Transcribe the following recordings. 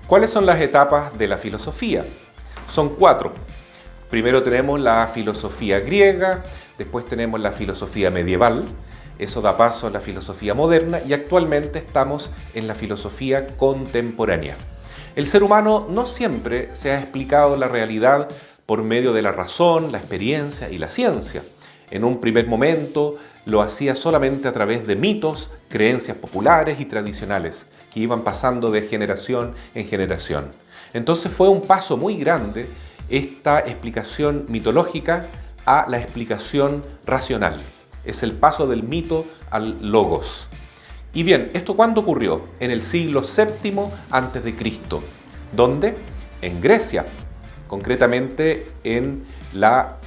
¿Cuáles son las etapas de la filosofía? Son 4. Primero tenemos la filosofía griega, después tenemos la filosofía medieval, eso da paso a la filosofía moderna y actualmente estamos en la filosofía contemporánea. El ser humano no siempre se ha explicado la realidad por medio de la razón, la experiencia y la ciencia. En un primer momento lo hacía solamente a través de mitos, creencias populares y tradicionales que iban pasando de generación en generación. Entonces fue un paso muy grande esta explicación mitológica a la explicación racional. Es el paso del mito al logos. Y bien, ¿esto cuándo ocurrió? En el siglo VII a.C. ¿Dónde? En Grecia, concretamente en la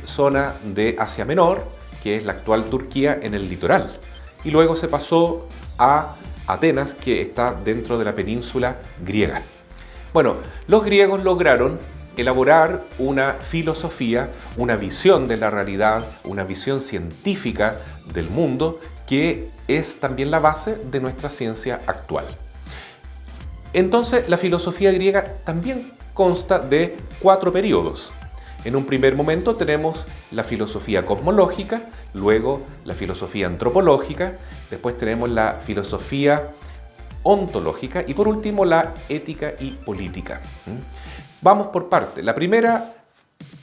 zona de Asia Menor, que es la actual Turquía, en el litoral. Y luego se pasó a Atenas, que está dentro de la península griega. Bueno, los griegos lograron elaborar una filosofía, una visión de la realidad, una visión científica del mundo, que es también la base de nuestra ciencia actual. Entonces, la filosofía griega también consta de 4 periodos. En un primer momento tenemos la filosofía cosmológica, luego la filosofía antropológica, después tenemos la filosofía ontológica y por último la ética y política. Vamos por parte. La primera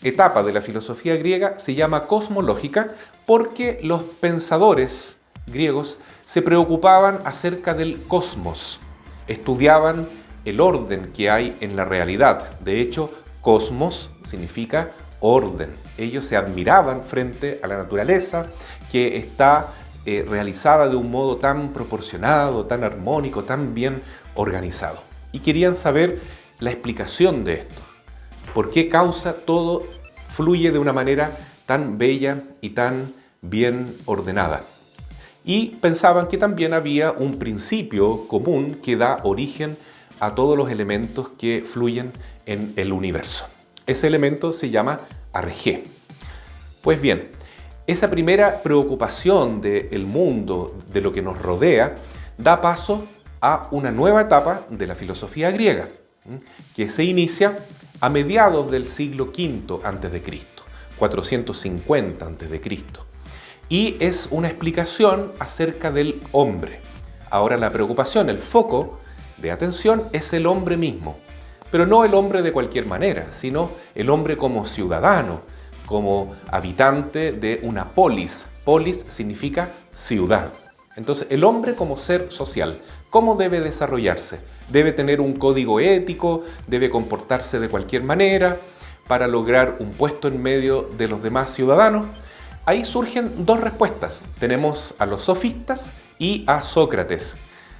etapa de la filosofía griega se llama cosmológica porque los pensadores griegos se preocupaban acerca del cosmos, estudiaban el orden que hay en la realidad. De hecho, cosmos significa orden. Ellos se admiraban frente a la naturaleza que está realizada de un modo tan proporcionado, tan armónico, tan bien organizado. Y querían saber la explicación de esto. ¿Por qué causa todo fluye de una manera tan bella y tan bien ordenada? Y pensaban que también había un principio común que da origen a todos los elementos que fluyen en el universo. Ese elemento se llama arjé. Pues bien, esa primera preocupación del mundo, de lo que nos rodea, da paso a una nueva etapa de la filosofía griega, que se inicia a mediados del siglo V a.C., 450 a.C., y es una explicación acerca del hombre. Ahora la preocupación, el foco de atención es el hombre mismo, pero no el hombre de cualquier manera, sino el hombre como ciudadano, como habitante de una polis. Polis significa ciudad. Entonces, el hombre como ser social, ¿cómo debe desarrollarse? Debe tener un código ético, debe comportarse de cualquier manera para lograr un puesto en medio de los demás ciudadanos. Ahí surgen 2 respuestas. Tenemos a los sofistas y a Sócrates.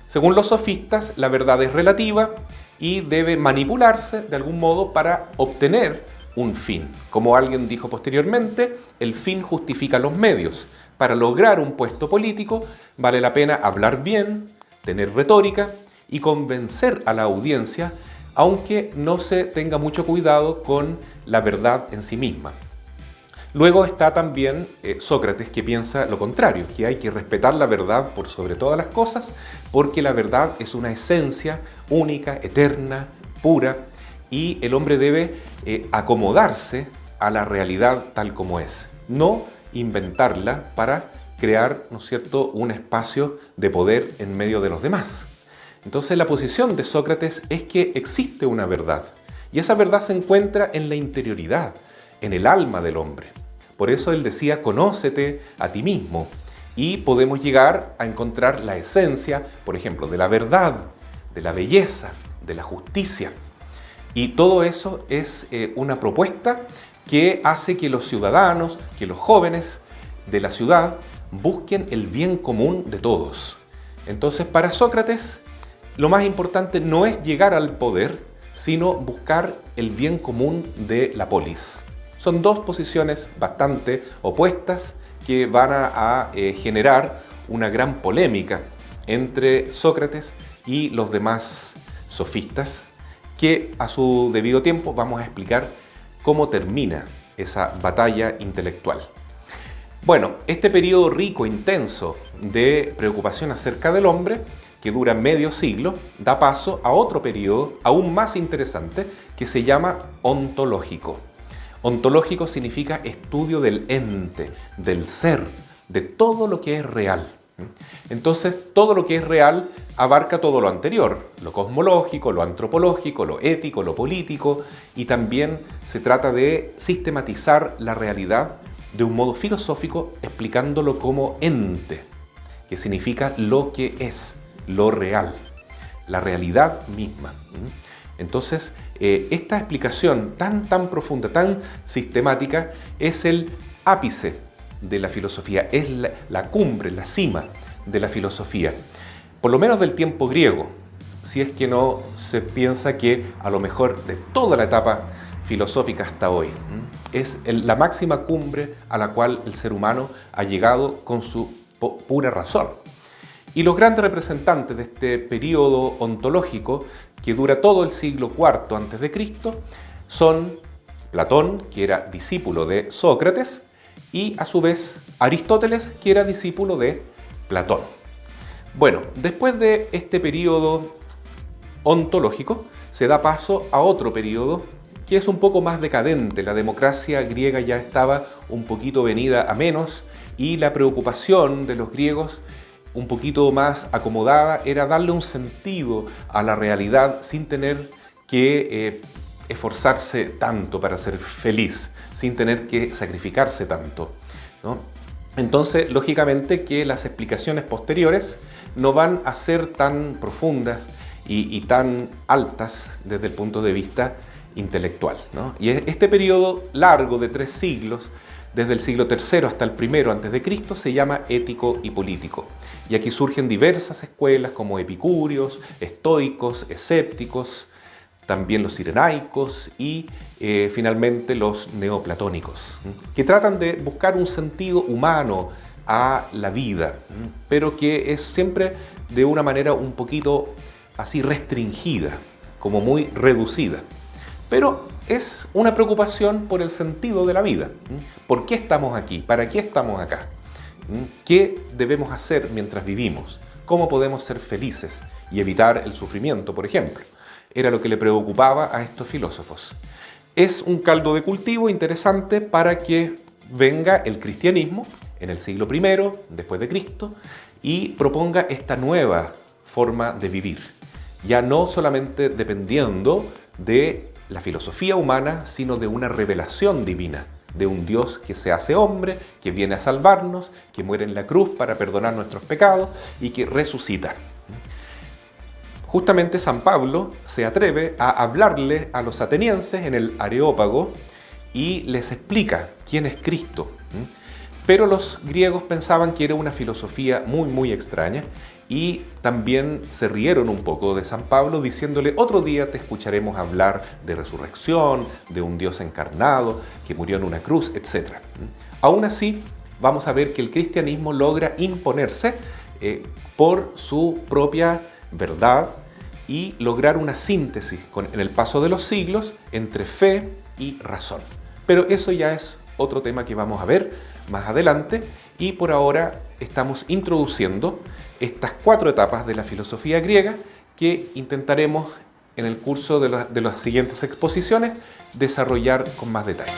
Según los sofistas, la verdad es relativa y debe manipularse de algún modo para obtener un fin. Como alguien dijo posteriormente, el fin justifica los medios. Para lograr un puesto político vale la pena hablar bien, tener retórica y convencer a la audiencia, aunque no se tenga mucho cuidado con la verdad en sí misma. Luego está también Sócrates, que piensa lo contrario, que hay que respetar la verdad por sobre todas las cosas, porque la verdad es una esencia única, eterna, pura, y el hombre debe acomodarse a la realidad tal como es, no inventarla para crear, ¿no es cierto?, un espacio de poder en medio de los demás. Entonces la posición de Sócrates es que existe una verdad, y esa verdad se encuentra en la interioridad, en el alma del hombre. Por eso él decía, conócete a ti mismo, y podemos llegar a encontrar la esencia, por ejemplo, de la verdad, de la belleza, de la justicia. Y todo eso es una propuesta que hace que los ciudadanos, que los jóvenes de la ciudad busquen el bien común de todos. Entonces, para Sócrates, lo más importante no es llegar al poder, sino buscar el bien común de la polis. Son 2 posiciones bastante opuestas que van a generar una gran polémica entre Sócrates y los demás sofistas, que a su debido tiempo vamos a explicar cómo termina esa batalla intelectual. Bueno, este periodo rico, intenso de preocupación acerca del hombre, que dura medio siglo, da paso a otro periodo aún más interesante que se llama ontológico. Ontológico significa estudio del ente, del ser, de todo lo que es real. Entonces, todo lo que es real abarca todo lo anterior, lo cosmológico, lo antropológico, lo ético, lo político, y también se trata de sistematizar la realidad de un modo filosófico, explicándolo como ente, que significa lo que es, lo real, la realidad misma. Entonces, esta explicación tan profunda, tan sistemática, es el ápice de la filosofía, es la cumbre, la cima de la filosofía, por lo menos del tiempo griego, si es que no se piensa que a lo mejor de toda la etapa filosófica hasta hoy, es la máxima cumbre a la cual el ser humano ha llegado con su pura razón. Y los grandes representantes de este periodo ontológico, que dura todo el siglo IV a.C., son Platón, que era discípulo de Sócrates, y a su vez Aristóteles, que era discípulo de Platón. Bueno, después de este periodo ontológico, se da paso a otro periodo que es un poco más decadente. La democracia griega ya estaba un poquito venida a menos y la preocupación de los griegos, un poquito más acomodada, era darle un sentido a la realidad sin tener que esforzarse tanto para ser feliz, sin tener que sacrificarse tanto, ¿no? Entonces, lógicamente que las explicaciones posteriores no van a ser tan profundas y tan altas desde el punto de vista intelectual, ¿no? Y este periodo largo de 3 siglos, desde el siglo III hasta el I a.C., se llama ético y político. Y aquí surgen diversas escuelas como epicúreos, estoicos, escépticos, también los cirenaicos y finalmente los neoplatónicos, que tratan de buscar un sentido humano a la vida, pero que es siempre de una manera un poquito así restringida, como muy reducida. Pero es una preocupación por el sentido de la vida. ¿Por qué estamos aquí? ¿Para qué estamos acá? ¿Qué debemos hacer mientras vivimos? ¿Cómo podemos ser felices y evitar el sufrimiento, por ejemplo? Era lo que le preocupaba a estos filósofos. Es un caldo de cultivo interesante para que venga el cristianismo en el siglo I después de Cristo y proponga esta nueva forma de vivir, ya no solamente dependiendo de la filosofía humana, sino de una revelación divina, de un Dios que se hace hombre, que viene a salvarnos, que muere en la cruz para perdonar nuestros pecados y que resucita. Justamente San Pablo se atreve a hablarle a los atenienses en el Areópago y les explica quién es Cristo. Pero los griegos pensaban que era una filosofía muy extraña y también se rieron un poco de San Pablo diciéndole: otro día te escucharemos hablar de resurrección, de un Dios encarnado que murió en una cruz, etc. Aún así, vamos a ver que el cristianismo logra imponerse por su propia verdad y lograr una síntesis en el paso de los siglos entre fe y razón. Pero eso ya es otro tema que vamos a ver más adelante y por ahora estamos introduciendo estas 4 etapas de la filosofía griega que intentaremos en el curso de las siguientes exposiciones desarrollar con más detalle.